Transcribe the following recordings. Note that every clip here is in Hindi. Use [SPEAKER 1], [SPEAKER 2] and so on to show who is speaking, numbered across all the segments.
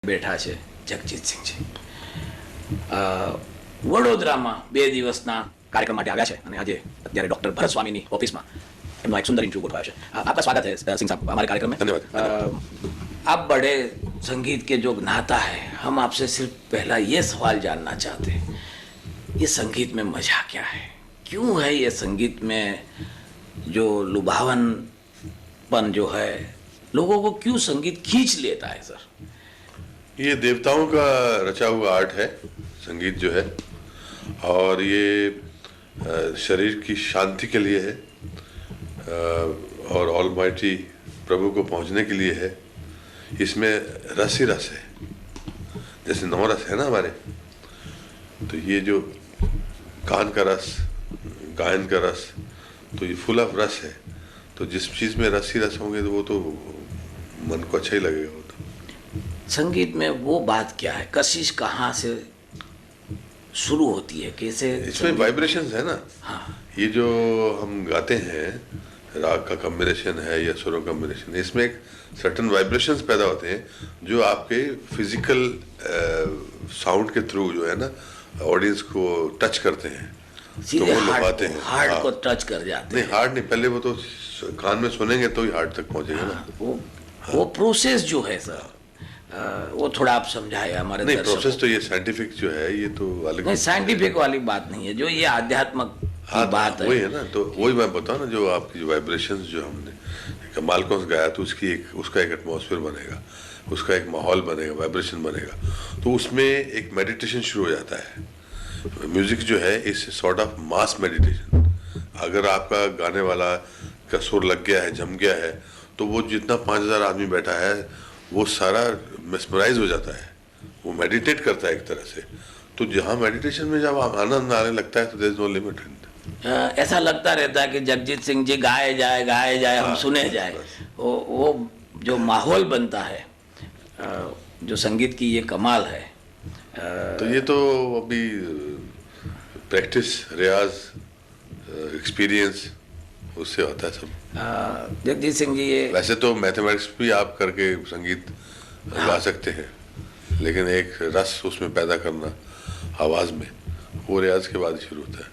[SPEAKER 1] બેઠા છે જગજીતસિંહજી વડોદરામાં 2 દિવસના કાર્યક્રમ માટે આવ્યા છે અને આજે અત્યારે ડૉક્ટર ભરત સ્વામીની ઓફિસમાં એમનો એક સુંદર इंटरव्यू गोठवाया है। आपका स्वागत है सिंह साहब हमारे कार्यक्रम में।
[SPEAKER 2] धन्यवाद।
[SPEAKER 1] आप बड़े संगीत के जो ज्ञाता है, हम आपसे सिर्फ पहला ये सवाल जानना चाहते हैं, ये संगीत में मजा क्या है, क्यों है ये संगीत में जो लुभावनपन जो है, लोगों को क्यों संगीत खींच लेता है सर?
[SPEAKER 2] ये देवताओं का रचा हुआ आर्ट है संगीत जो है, और ये शरीर की शांति के लिए है और ऑलमाइटी प्रभु को पहुंचने के लिए है। इसमें रस ही रस है, जैसे 9 रस है ना हमारे, तो ये जो कान का रस, गायन का रस, तो ये फुल ऑफ रस है। तो जिस चीज़ में रस ही रस होंगे तो वो तो मन को अच्छा ही लगेगा। वो तो
[SPEAKER 1] संगीत में वो बात क्या है, कशिश कहाँ से शुरू होती है, कैसे?
[SPEAKER 2] इसमें वाइब्रेशंस है ना।
[SPEAKER 1] हाँ।
[SPEAKER 2] ये जो हम गाते हैं, राग का कॉम्बिनेशन है या सुरों का कॉम्बिनेशन, इसमें एक सर्टन वाइब्रेशंस पैदा होते हैं जो आपके फिजिकल साउंड के थ्रू जो है ना ऑडियंस को टच करते हैं, तो वो लुभाते हैं।
[SPEAKER 1] हार्ट को टच कर जाते
[SPEAKER 2] नहीं, हार्ट नहीं, पहले वो तो कान में सुनेंगे तो ही हार्ट तक पहुंचेगा ना।
[SPEAKER 1] वो प्रोसेस जो है सर, वो थोड़ा आप समझाए हमारे
[SPEAKER 2] नहीं,
[SPEAKER 1] दर्शकों
[SPEAKER 2] प्रोसेस तो ये साइंटिफिक जो है ये तो अलग
[SPEAKER 1] नहीं, साइंटिफिक वाली बात नहीं है, जो ये आध्यात्मिक की बात है।
[SPEAKER 2] वही है ना, तो वही मैं बताऊँ ना, जो आपकी जो वाइब्रेशंस जो हमने कमाल कौन गाया तो उसका एक एटमॉस्फेयर बनेगा, उसका एक माहौल बनेगा, वाइब्रेशन बनेगा, तो उसमें एक मेडिटेशन शुरू हो जाता है। म्यूजिक जो है इस सॉर्ट ऑफ मास मेडिटेशन। अगर आपका गाने वाला का सुर लग गया है, जम गया है, तो वो जितना 5000 आदमी बैठा है वो सारा मेस्मराइज हो जाता है, वो मेडिटेट करता है एक तरह से। तो जहाँ मेडिटेशन में जब आनंद आने लगता है तो देयर इज नो लिमिट।
[SPEAKER 1] ऐसा लगता रहता है कि जगजीत सिंह जी गाए जाए हम सुने जाए। वो जो माहौल बनता है, जो संगीत की ये कमाल है।
[SPEAKER 2] तो ये तो अभी प्रैक्टिस, रियाज, एक्सपीरियंस, उससे होता है सब।
[SPEAKER 1] जगजीत सिंह जी, ये
[SPEAKER 2] वैसे तो मैथमेटिक्स भी आप करके संगीत गा सकते हैं, लेकिन एक रस उसमें पैदा करना आवाज़ में, वो रियाज के बाद शुरू होता है।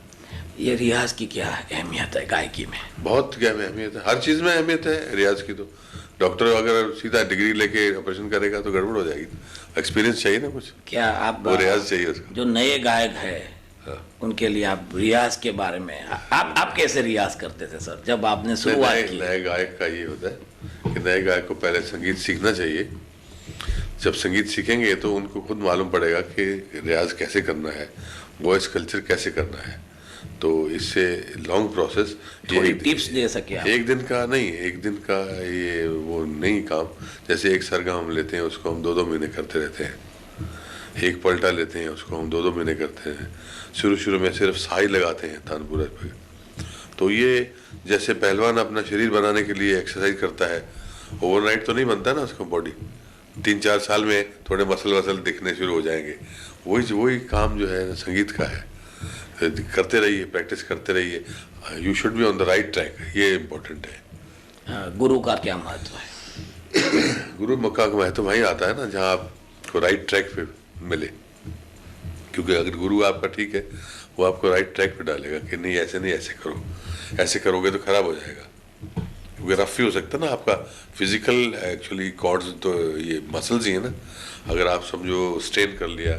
[SPEAKER 1] ये रियाज की क्या अहमियत है गायकी में?
[SPEAKER 2] बहुत क्या अहमियत है, हर चीज़ में अहमियत है रियाज की। तो डॉक्टर अगर सीधा डिग्री लेके ऑपरेशन करेगा तो गड़बड़ हो जाएगी, एक्सपीरियंस चाहिए ना कुछ।
[SPEAKER 1] क्या आप
[SPEAKER 2] वो रियाज चाहिए उसको।
[SPEAKER 1] जो नए गायक है उनके लिए आप रियाज के बारे में आप कैसे रियाज करते थे सर, जब आपने शुरुआत की?
[SPEAKER 2] नए गायक का ये होता है कि नए गायक को पहले संगीत सीखना चाहिए। जब संगीत सीखेंगे तो उनको खुद मालूम पड़ेगा कि रियाज कैसे करना है, वॉइस कल्चर कैसे करना है। तो इससे लॉन्ग प्रोसेस,
[SPEAKER 1] थोड़ी टिप्स दे सके आप?
[SPEAKER 2] एक दिन का नहीं, एक दिन का ये वो नहीं काम। जैसे एक सरगम हम लेते हैं, उसको हम 2-2 महीने करते रहते हैं। एक पलटा लेते हैं, उसको हम 2-2 महीने करते हैं। शुरू में सिर्फ साई लगाते हैं तानपुरा पे। तो ये जैसे पहलवान अपना शरीर बनाने के लिए एक्सरसाइज करता है, ओवरनाइट तो नहीं बनता ना उसका बॉडी, 3-4 साल में थोड़े मसल दिखने शुरू हो जाएंगे। वही काम जो है संगीत का है। करते रहिए, प्रैक्टिस करते रहिए। You should be on the right track, ये इम्पोर्टेंट है।
[SPEAKER 1] गुरु का क्या महत्व है?
[SPEAKER 2] गुरु का महत्व वहीं आता है ना जहाँ आपको राइट ट्रैक पे मिले। क्योंकि अगर गुरु आपका ठीक है, वो आपको राइट ट्रैक पे डालेगा कि नहीं ऐसे नहीं, ऐसे करो, ऐसे करोगे तो खराब हो जाएगा। क्योंकि रफ ही हो सकता है ना आपका फिजिकल, एक्चुअली कॉर्ड्स तो ये मसल्स ही है ना। अगर आप समझो स्ट्रेन कर लिया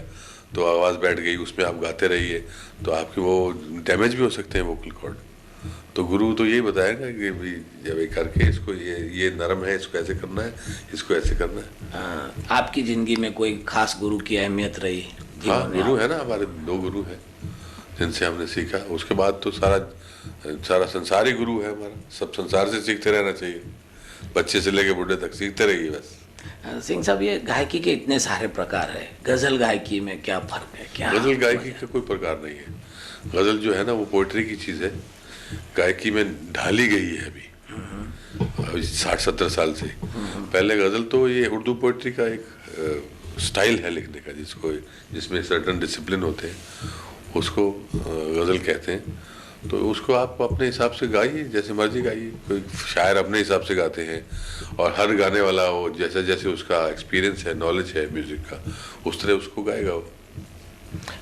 [SPEAKER 2] तो आवाज़ बैठ गई, उसमें आप गाते रहिए तो आपके वो डैमेज भी हो सकते हैं वोकल कॉर्ड। तो गुरु तो यही बताएगा कि भाई जब ये करके इसको ये नरम है, इसको ऐसे करना है, इसको ऐसे करना है।
[SPEAKER 1] आपकी ज़िंदगी में कोई खास गुरु की अहमियत रही?
[SPEAKER 2] हाँ, गुरु है ना, हमारे 2 गुरु हैं जिनसे हमने सीखा। उसके बाद तो सारा संसार ही गुरु है हमारा। सब संसार से सीखते रहना चाहिए, बच्चे से लेके बूढ़े तक सीखते रहिए बस।
[SPEAKER 1] सिंह साहब, ये गायकी के इतने सारे प्रकार है, गजल गायकी में क्या फर्क है? क्या
[SPEAKER 2] गजल गायकी का कोई प्रकार नहीं है। गजल जो है ना वो पोइट्री की चीज़ है, गायकी में ढाली गई है अभी 60-70 साल से। पहले गजल तो ये उर्दू पोइट्री का एक स्टाइल है लिखने का, जिसमें सर्टन डिसिप्लिन होते हैं, उसको गजल कहते हैं। तो उसको आप अपने हिसाब से गाइए, जैसे मर्जी गाइए। कोई शायर अपने हिसाब से गाते हैं, और हर गाने वाला वो जैसे जैसे उसका एक्सपीरियंस है, नॉलेज है म्यूजिक का, उस तरह उसको गाएगा वो।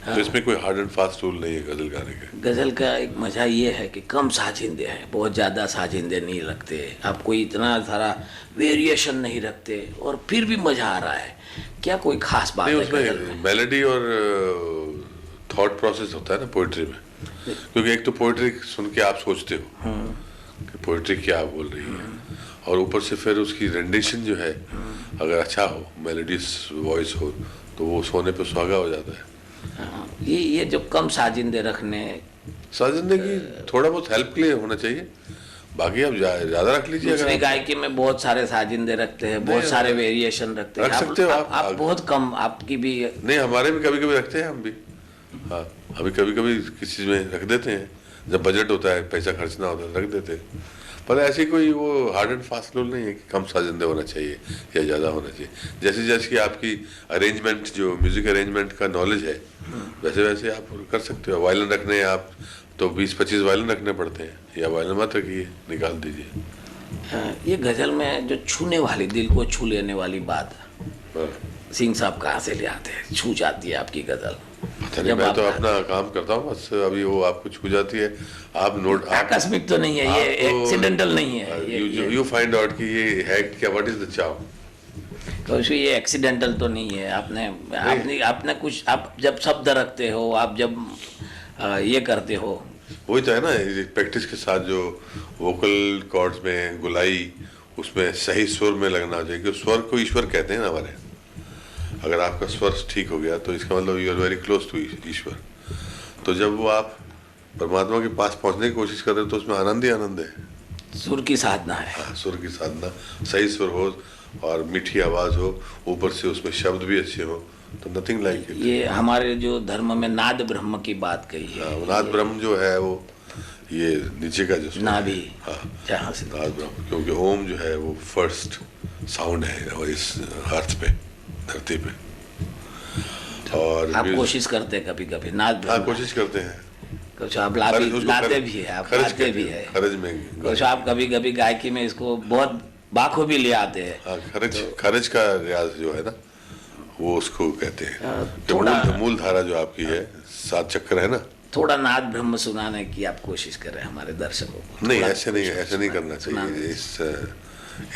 [SPEAKER 2] तो इसमें कोई हार्ड एंड फास्ट रूल नहीं है गजल गाने का।
[SPEAKER 1] गज़ल का एक मज़ा ये है कि कम साजिंदे हैं, बहुत ज़्यादा साजिंदे नहीं रखते आप, कोई इतना सारा वेरिएशन नहीं रखते, और फिर भी मज़ा आ रहा है। क्या कोई खास बात
[SPEAKER 2] नहीं,
[SPEAKER 1] है गज़ल में?
[SPEAKER 2] उसमें मेलोडी और थॉट प्रोसेस होता है ना पोइट्री में। क्योंकि एक तो पोइट्री सुन के आप सोचते हो कि पोइट्री क्या बोल रही है, और ऊपर से फिर उसकी रेंडिशन जो है अगर अच्छा हो, मेलोडियस वॉइस हो, तो वो सोने पे सुहागा हो जाता है।
[SPEAKER 1] हाँ, ये जो कम साजिंदे रखने,
[SPEAKER 2] साजिंदे की थोड़ा बहुत हेल्प के लिए होना चाहिए, बाकी आप ज्यादा रख लीजिए।
[SPEAKER 1] दूसरी
[SPEAKER 2] अगर
[SPEAKER 1] गायकी में बहुत सारे साजिंदे रखते हैं, बहुत सारे वेरिएशन रखते हैं,
[SPEAKER 2] रख सकते हो
[SPEAKER 1] आप बहुत कम, आपकी भी
[SPEAKER 2] नहीं, हमारे भी कभी कभी रखते हैं हम भी। हाँ, अभी कभी कभी किसी चीज़ में रख देते हैं, जब बजट होता है, पैसा खर्चना होता है, रख देते हैं। पर ऐसी कोई वो हार्ड एंड फास्ट रूल नहीं है कि कम साजिंदे होना चाहिए या ज़्यादा होना चाहिए। जैसे जैसे कि आपकी अरेंजमेंट, जो म्यूजिक अरेंजमेंट का नॉलेज है, वैसे वैसे आप कर सकते हो। वायलिन रखने हैं आप तो 20-25 वायलिन रखने पड़ते हैं, या वायलिन मत रखिए, निकाल दीजिए।
[SPEAKER 1] ये गज़ल में जो छूने वाली, दिल को छू लेने वाली बात,
[SPEAKER 2] हाँ।
[SPEAKER 1] सिंह साहब कहाँ से ले आते हैं, छू जाती है आपकी गज़ल?
[SPEAKER 2] पता नहीं, मैं तो अपना काम करता हूँ बस, अभी वो आपको छू जाती है। आप नोट,
[SPEAKER 1] आकस्मिक तो नहीं है ये, एक्सीडेंटल नहीं है
[SPEAKER 2] यू फाइंड आउट कि ये है क्या, व्हाट इज द चाव।
[SPEAKER 1] तो ये एक्सीडेंटल तो नहीं है। आपने कुछ, आप जब शब्द रखते हो, आप जब ये करते हो,
[SPEAKER 2] वही तो है ना, प्रैक्टिस के साथ जो वोकल कॉर्ड्स में गुलाई, उसमें सही स्वर में लगना चाहिए, क्योंकि स्वर को ईश्वर कहते हैं ना हमारे। अगर आपका स्वर ठीक हो गया तो इसका मतलब you are very close to ईश्वर। तो जब वो आप परमात्मा के पास पहुंचने की कोशिश कर रहे हो तो उसमें आनंद ही आनंद है।
[SPEAKER 1] सुर की साधना है।
[SPEAKER 2] हाँ, सुर की साधना, सही सुर हो और मीठी आवाज हो, ऊपर से उसमें शब्द भी अच्छे हो, तो नथिंग लाइक इट।
[SPEAKER 1] ये हमारे जो धर्म में नाद ब्रह्म की बात कही है।
[SPEAKER 2] हाँ, नाद ब्रह्म जो है वो ये नीचे का जो
[SPEAKER 1] नाभि,
[SPEAKER 2] हाँ,
[SPEAKER 1] जहाँ से
[SPEAKER 2] नाद ब्रह्म, क्योंकि ओम जो है वो फर्स्ट साउंड है और इस अर्थ पे, धरती पे। और
[SPEAKER 1] आप कोशिश करते हैं कभी कभी नाद
[SPEAKER 2] हाँ,
[SPEAKER 1] ब्रह्म?
[SPEAKER 2] कोशिश करते हैं,
[SPEAKER 1] कुछ आप लाते भी है, आप गाते भी है,
[SPEAKER 2] खर्च में
[SPEAKER 1] कुछ आप कभी कभी गायकी में इसको बहुत बाखूबी ले आते हैं।
[SPEAKER 2] हाँ, खर्च का रियाज जो है ना, वो उसको कहते हैं।
[SPEAKER 1] थोड़ा
[SPEAKER 2] मूल धारा जो आपकी है, 7 चक्र है ना,
[SPEAKER 1] थोड़ा नाद ब्रह्म सुनाने की आप कोशिश कर रहे हैं हमारे दर्शकों को।
[SPEAKER 2] नहीं ऐसे नहीं करना चाहिए।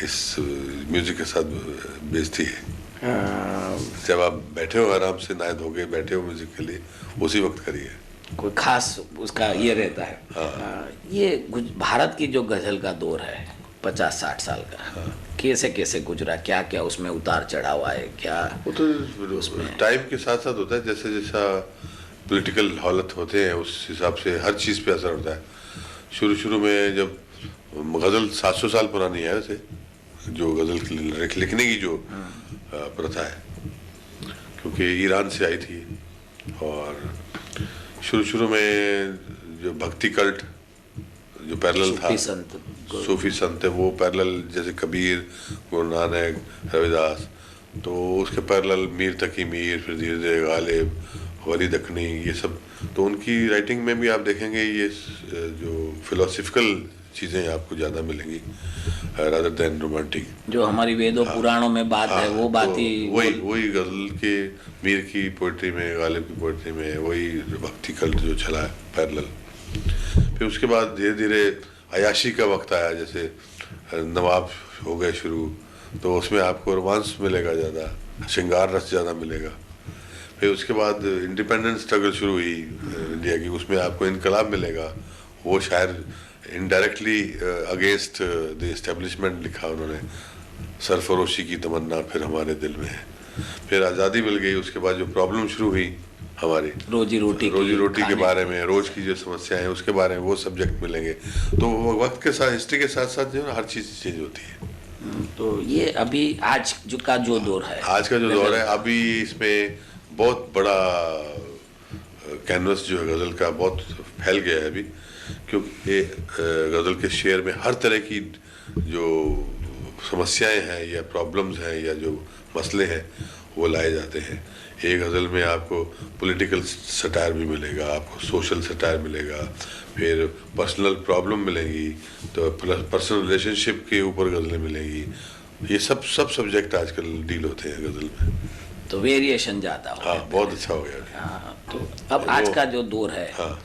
[SPEAKER 2] इस म्यूजिक के साथ बेइज्जती है। जब आप बैठे हो आराम से, नहाए धो के बैठे हो म्यूजिक के लिए, उसी वक्त करिए।
[SPEAKER 1] कोई खास उसका ये रहता है। ये भारत की जो गजल का दौर है 50-60 साल का, कैसे कैसे गुजरा, क्या क्या उसमें उतार चढ़ाव आए, क्या?
[SPEAKER 2] वो तो उसमें टाइम के साथ साथ होता है, जैसे जैसा पॉलिटिकल हालत होते हैं उस हिसाब से हर चीज़ पे असर होता है। शुरू में जब गज़ल 700 साल पुरानी है वैसे, जो गज़ल लिखने की जो प्रथा है, क्योंकि ईरान से आई थी। और शुरू में जो भक्ति कल्ट जो पैरेलल था, सूफी संत है, वो पैरेलल, जैसे कबीर, गुरु नानक, रविदास, तो उसके पैरेलल मीर तकी मीर, फिर धीरे धीरे गालिब, वली दखनी, ये सब। तो उनकी राइटिंग में भी आप देखेंगे ये जो फिलोसफिकल चीज़ें आपको ज़्यादा मिलेंगी रादर देन रोमांटिक। जो
[SPEAKER 1] हमारी वेदों पुराणों में बात है, वो बात ही
[SPEAKER 2] वही गज़ल के, मीर की पोइट्री में, गालिब की पोइट्री में वही भक्ति कल्ट जो चला है पैरेलल। फिर उसके बाद धीरे धीरे अयाशी का वक्त आया, जैसे नवाब हो गए शुरू, तो उसमें आपको रोमांस मिलेगा ज़्यादा, श्रृंगार रस ज़्यादा मिलेगा। फिर उसके बाद इंडिपेंडेंस स्ट्रगल शुरू हुई इंडिया की, उसमें आपको इनकलाब मिलेगा, वो शायर इनडायरेक्टली अगेंस्ट द एस्टेब्लिशमेंट लिखा उन्होंने, सरफरोशी की तमन्ना फिर हमारे दिल में है। फिर आज़ादी मिल गई, उसके बाद जो प्रॉब्लम शुरू हुई हमारी रोजी रोटी के बारे में, रोज की जो समस्याएं हैं उसके बारे में, वो सब्जेक्ट मिलेंगे। तो वक्त के साथ, हिस्ट्री के साथ साथ जो है हर चीज़ चेंज होती है।
[SPEAKER 1] तो ये अभी आज का जो दौर है,
[SPEAKER 2] आज का जो दौर है, अभी इसमें बहुत बड़ा कैनवस जो है गज़ल का बहुत फैल गया है अभी, क्योंकि गज़ल के शेर में हर तरह की जो समस्याएं हैं या प्रॉब्लम्स हैं या जो मसले हैं, वो लाए जाते हैं। एक गज़ल में आपको पॉलिटिकल सटायर भी मिलेगा, आपको सोशल सटायर मिलेगा, फिर पर्सनल प्रॉब्लम मिलेंगी, तो पर्सनल रिलेशनशिप के ऊपर गज़लें मिलेंगी। ये सब सब्जेक्ट आजकल डील होते हैं गज़ल में।
[SPEAKER 1] तो वेरिएशन ज़्यादा हो
[SPEAKER 2] हाँ,
[SPEAKER 1] गया।
[SPEAKER 2] बहुत अच्छा हो गया।
[SPEAKER 1] हाँ, तो अब आज का जो दौर है,
[SPEAKER 2] हाँ,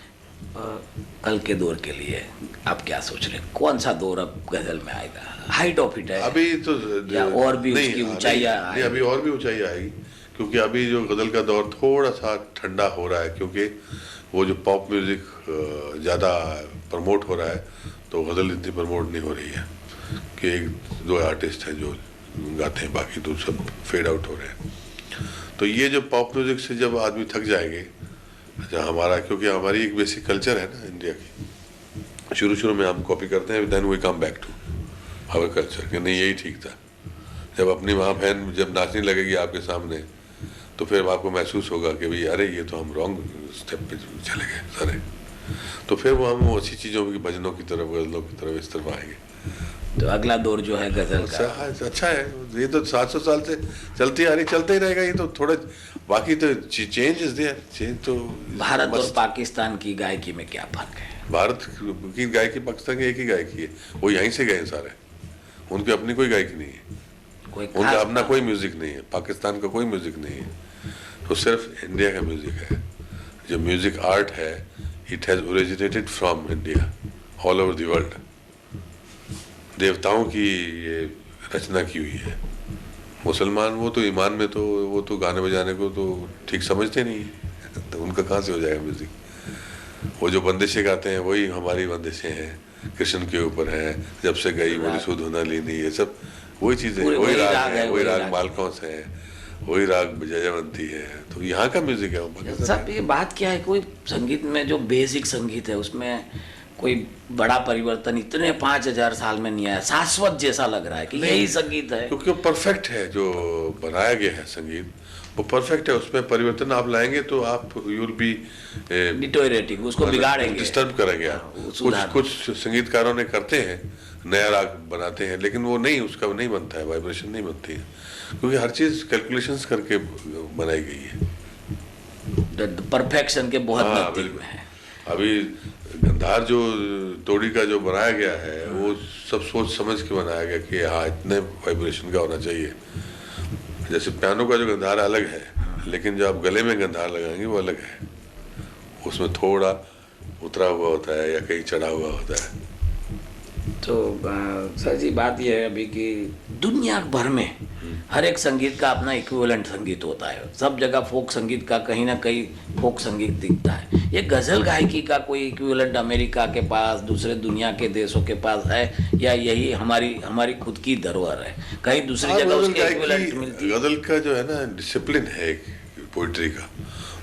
[SPEAKER 1] कल के दौर के लिए आप क्या सोच रहे हैं? कौन सा दौर अब गजल में आएगा? हाइट ऑफ इट है
[SPEAKER 2] अभी तो
[SPEAKER 1] या और भी
[SPEAKER 2] नहीं,
[SPEAKER 1] उसकी
[SPEAKER 2] नहीं,
[SPEAKER 1] ऊंचाइयाँ
[SPEAKER 2] नहीं, अभी और भी ऊंचाई आएगी, क्योंकि अभी जो गज़ल का दौर थोड़ा सा ठंडा हो रहा है, क्योंकि वो जो पॉप म्यूज़िक ज़्यादा प्रमोट हो रहा है, तो गज़ल इतनी प्रमोट नहीं हो रही है कि एक दो आर्टिस्ट हैं जो गाते हैं, बाकी तो सब फेड आउट हो रहे हैं। तो ये जो पॉप म्यूज़िक से जब आदमी थक जाएंगे, अच्छा हमारा, क्योंकि हमारी एक बेसिक कल्चर है ना इंडिया की, शुरू में हम कॉपी करते हैं, then we come back to our culture, कि नहीं यही ठीक था। जब अपनी माँ बहन जब नाचने लगेगी आपके सामने, तो फिर आपको महसूस होगा कि भाई अरे ये तो हम रॉन्ग स्टेप पे चले गए सारे, तो फिर वो हम अच्छी चीज़ों की, भजनों की तरफ, गज़लों की तरफ इस तरफ आएंगे।
[SPEAKER 1] तो अगला दौर जो है गजल का,
[SPEAKER 2] अच्छा है, ये तो 700 साल से चलती आ रही, चलते ही रहेगा। ये तो थोड़ा, बाकी तो चेंज इज देयर, चेंज तो।
[SPEAKER 1] भारत और पाकिस्तान की गायकी में क्या फर्क है?
[SPEAKER 2] भारत की गायकी, पाकिस्तान की एक ही गायकी है, वो यहीं से गए सारे, उनकी अपनी कोई गायकी नहीं है,
[SPEAKER 1] कोई
[SPEAKER 2] उनका
[SPEAKER 1] खास
[SPEAKER 2] अपना कोई म्यूजिक नहीं है, पाकिस्तान का कोई म्यूजिक नहीं है, तो सिर्फ इंडिया का म्यूजिक है। जो म्यूजिक आर्ट है, it has originated from India all over the world. देवताओं की ये रचना की हुई है। मुसलमान वो तो ईमान में तो वो तो गाने बजाने को तो ठीक समझते नहीं है, तो उनका कहाँ से हो जाएगा म्यूजिक। वो जो बंदिशें गाते हैं वही हमारी बंदिशें हैं, कृष्ण के ऊपर हैं, जब से गई बोली सुध होना लीनी, ये सब वही चीज़ें, वही राग है, वही राग मालकौंस है, वही राग जयवंती है, तो यहाँ का म्यूजिक है वो।
[SPEAKER 1] सब ये बात क्या है, कोई संगीत में जो बेसिक संगीत है उसमें कोई बड़ा परिवर्तन इतने 5000 साल में नहीं आया, शाश्वत जैसा लग रहा है कि यही संगीत है,
[SPEAKER 2] क्योंकि वो परफेक्ट है। जो बनाया गया है संगीत वो परफेक्ट है, उसमें परिवर्तन आप लाएंगे तो आप यू विल बी
[SPEAKER 1] डिटोरेटिंग, उसको बिगाड़ेंगे,
[SPEAKER 2] डिस्टर्ब करेंगे आप। कुछ संगीतकारों ने करते हैं, नया राग बनाते हैं, लेकिन वो नहीं, उसका नहीं बनता है, वाइब्रेशन नहीं बनती है, क्योंकि हर चीज़ कैलकुलेशंस करके बनाई गई है।
[SPEAKER 1] परफेक्शन के बहुत नजदीक में है।
[SPEAKER 2] अभी गंधार जो तोड़ी का जो बनाया गया है, वो सब सोच समझ के बनाया गया कि हाँ इतने वाइब्रेशन का होना चाहिए। जैसे पियानो का जो गंधार अलग है, लेकिन जो आप गले में गंधार लगाएंगे वो अलग है, उसमें थोड़ा उतरा हुआ होता है या कहीं चढ़ा हुआ होता है।
[SPEAKER 1] तो सर जी बात यह है अभी कि दुनिया भर में हर एक संगीत का अपना इक्विवेलेंट संगीत होता है, सब जगह फोक संगीत का कहीं ना कहीं फोक संगीत दिखता है। ये गजल गायकी का कोई इक्विवेलेंट अमेरिका के पास, दूसरे दुनिया के देशों के पास है, या यही हमारी खुद की धरोहर है, कहीं दूसरी जगह उसके इक्विवेलेंट मिलती है?
[SPEAKER 2] गजल का जो है ना डिसिप्लिन है एक पोइट्री का,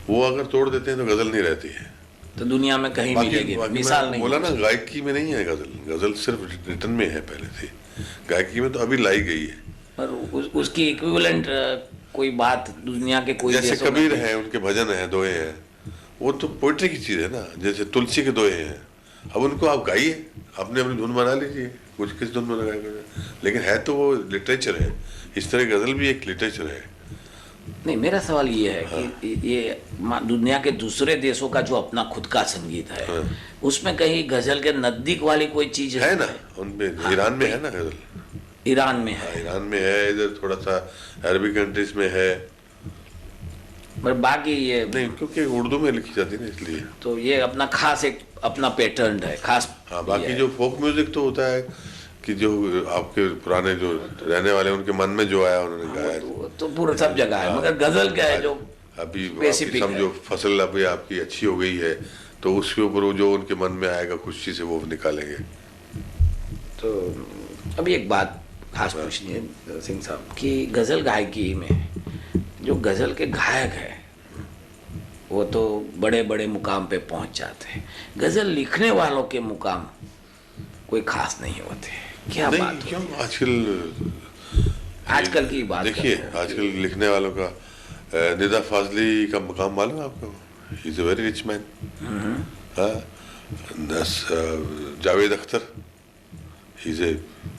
[SPEAKER 2] वो अगर तोड़ देते हैं तो गजल नहीं रहती है।
[SPEAKER 1] तो दुनिया में कहीं मिलेगी मिसाल नहीं।
[SPEAKER 2] बोला ना, गायकी में नहीं है गजल, गजल सिर्फ रिटर्न में है पहले से, गायकी में तो अभी लाई गई है।
[SPEAKER 1] पर उसकी इक्विवेलेंट कोई बात दुनिया के कोई
[SPEAKER 2] जैसे
[SPEAKER 1] देशों में
[SPEAKER 2] कबीर है, उनके भजन है, दोहे हैं, वो तो पोइट्री की चीज़ है ना। जैसे तुलसी के दोहे हैं, अब उनको आप गाइए, अपने अपनी धुन बना लीजिए, कुछ किस धुन में लगाएंगे, लेकिन है तो वो लिटरेचर है। इस तरह गजल भी एक लिटरेचर है।
[SPEAKER 1] नहीं, मेरा सवाल ये है कि ये दुनिया के दूसरे देशों का जो अपना खुद का संगीत है, उसमें कहीं गजल के नजदीक वाली कोई चीज
[SPEAKER 2] है ना, उनमें ईरान में है ना गजल,
[SPEAKER 1] ईरान में है,
[SPEAKER 2] ईरान में है, इधर थोड़ा सा अरबी कंट्रीज में है,
[SPEAKER 1] पर बाकी ये
[SPEAKER 2] नहीं, क्योंकि उर्दू में लिखी जाती है ना, इसलिए।
[SPEAKER 1] तो ये अपना खास एक अपना पैटर्न है खास।
[SPEAKER 2] हाँ, बाकी जो फोक म्यूजिक तो होता है कि जो आपके पुराने जो रहने वाले उनके मन में जो आया उन्होंने गाया,
[SPEAKER 1] तो पूरा सब जगह है, मगर गजल क्या है जो
[SPEAKER 2] अभी
[SPEAKER 1] स्पेसिफिक है।
[SPEAKER 2] समझो फसल अभी आपकी अच्छी हो गई है, तो उसके ऊपर वो जो उनके मन में आएगा खुशी से वो निकालेंगे।
[SPEAKER 1] तो अभी एक बात खास पूछनी है सिंह साहब कि गजल गायकी में जो गजल के गायक है वो तो बड़े बड़े मुकाम पे पहुंच जाते हैं, गजल लिखने वालों के मुकाम कोई खास नहीं होते। क्या
[SPEAKER 2] नहीं,
[SPEAKER 1] बात
[SPEAKER 2] क्यों
[SPEAKER 1] आजकल की बात
[SPEAKER 2] देखिए, आजकल लिखने वालों का निदा फाजली का मुकाम मालूम है आपको? He is a very rich man. Javed Akhtar, he is a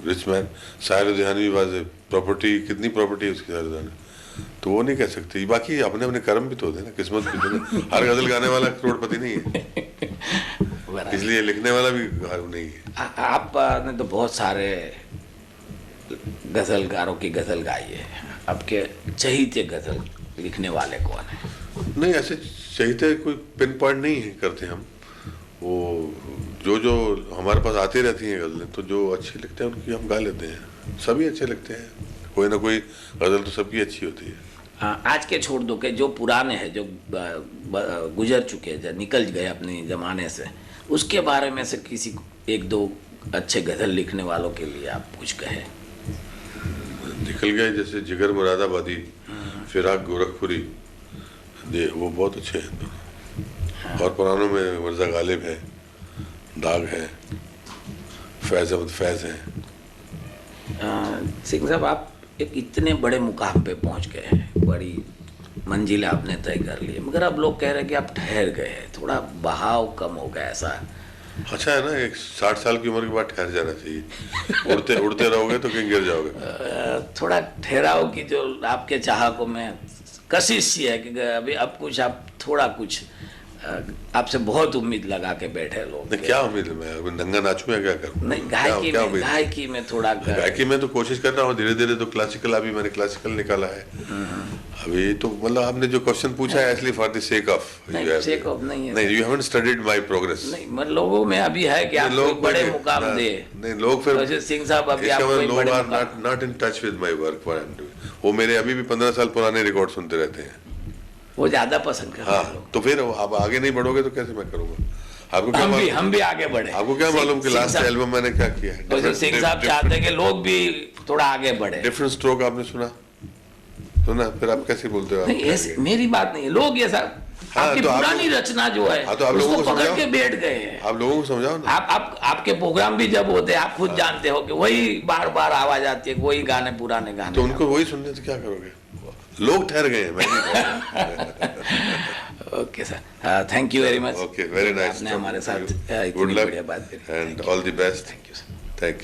[SPEAKER 2] rich man. Sahir Ludhianvi was a property, कितनी प्रॉपर्टी है उसकी साहिर लुधियानवी, तो वो नहीं कह सकते। बाकी अपने अपने कर्म भी तो होते हैं ना, किस्मत भी तो है। हर गजल गाने वाला करोड़पति नहीं है, इसलिए लिखने वाला भी नहीं है।
[SPEAKER 1] आपने तो बहुत सारे गजलकारों की गजल गाई है, आपके चहीते गजल लिखने वाले कौन है?
[SPEAKER 2] नहीं, ऐसे चाहते कोई पिन पॉइंट नहीं है करते हम, वो जो हमारे पास आती रहती हैं गज़लें, तो जो अच्छी लगते हैं उनकी हम गा लेते हैं। सभी अच्छे लगते हैं, कोई ना कोई गज़ल तो सबकी अच्छी होती है।
[SPEAKER 1] आज के छोड़ दो के जो पुराने हैं, जो गुजर चुके, जो निकल गए अपने ज़माने से, उसके बारे में से किसी एक दो अच्छे गज़ल लिखने वालों के लिए आप कुछ कहें।
[SPEAKER 2] निकल गए जैसे जिगर मुरादाबादी, फिराक गोरखपुरी, वो बहुत अच्छे हैं दोनों। और पुरानों में मिर्ज़ा गालिब है, दाग है, फैज़ अहमद फैज़ हैं।
[SPEAKER 1] सिंह साहब, आप एक इतने बड़े मुकाम पे पहुंच गए हैं, बड़ी मंजिल आपने तय कर ली, मगर अब लोग कह रहे हैं कि आप ठहर गए हैं, थोड़ा बहाव कम हो गया ऐसा।
[SPEAKER 2] अच्छा है ना, एक 60 साल की उम्र के बाद ठहर जाना चाहिए। उड़ते उड़ते रहोगे तो कहीं गिर जाओगे।
[SPEAKER 1] थोड़ा ठहराव की जो आपके चाहकों में कशिश सी है कि अभी अब कुछ आप थोड़ा कुछ, आपसे बहुत उम्मीद लगा के बैठे लोग।
[SPEAKER 2] नहीं, क्या उम्मीद है, मैं नंगा नाचूं या क्या करूं?
[SPEAKER 1] नहीं, गायकी में थोड़ा,
[SPEAKER 2] गायकी में तो कोशिश कर रहा हूँ धीरे धीरे। तो क्लासिकल, अभी मैंने क्लासिकल निकाला है अभी। तो मतलब आपने जो क्वेश्चन पूछा है actually for the sake of,
[SPEAKER 1] sake of नहीं है।
[SPEAKER 2] नहीं, you haven't studied my progress.
[SPEAKER 1] नहीं, मतलब लोगों में अभी है कि आप लोग बड़े मुकाम दे।
[SPEAKER 2] नहीं, लोग फिर
[SPEAKER 1] सिंह साहब अभी आप
[SPEAKER 2] लोग are not in touch with my work what I am doing. वो मेरे अभी भी 15 साल पुराने रिकॉर्ड सुनते रहते हैं,
[SPEAKER 1] वो ज्यादा पसंद करते हैं।
[SPEAKER 2] हाँ, तो फिर आप आगे नहीं बढ़ोगे तो कैसे मैं करूंगा? आपको क्या
[SPEAKER 1] हम भी आगे बढ़े।
[SPEAKER 2] आपको क्या मालूम कि लास्ट एल्बम मैंने क्या किया है?
[SPEAKER 1] तो सिंह साहब चाहते हैं कि लोग भी थोड़ा आगे बढ़े।
[SPEAKER 2] डिफरेंट स्ट्रोक आपने सुना? फिर आप कैसे बोलते हो?
[SPEAKER 1] नहीं, ऐसे मेरी बात नहीं है, लोग ये सब आपकी
[SPEAKER 2] तो
[SPEAKER 1] पुरानी रचना जो है,
[SPEAKER 2] तो आप लोगों को
[SPEAKER 1] पकड़
[SPEAKER 2] समझाओ,
[SPEAKER 1] के बैठ गए हैं।
[SPEAKER 2] आप लोगों को समझाओ ना।
[SPEAKER 1] आपके प्रोग्राम भी जब होते हैं, आप खुद जानते हो कि वही बार बार आवाज आती है, वही गाने पुराने गाने।
[SPEAKER 2] तो उनको वही सुनने से क्या करोगे? लोग ठहर गए हैं, मैं नहीं।
[SPEAKER 1] Okay sir, thank you very much.
[SPEAKER 2] Okay, very nice.
[SPEAKER 1] आपने हमारे साथ
[SPEAKER 2] गुड
[SPEAKER 1] इतनी
[SPEAKER 2] लक
[SPEAKER 1] बढ़िया बात करी
[SPEAKER 2] and all the best.
[SPEAKER 1] Thank you sir.
[SPEAKER 2] Thank you.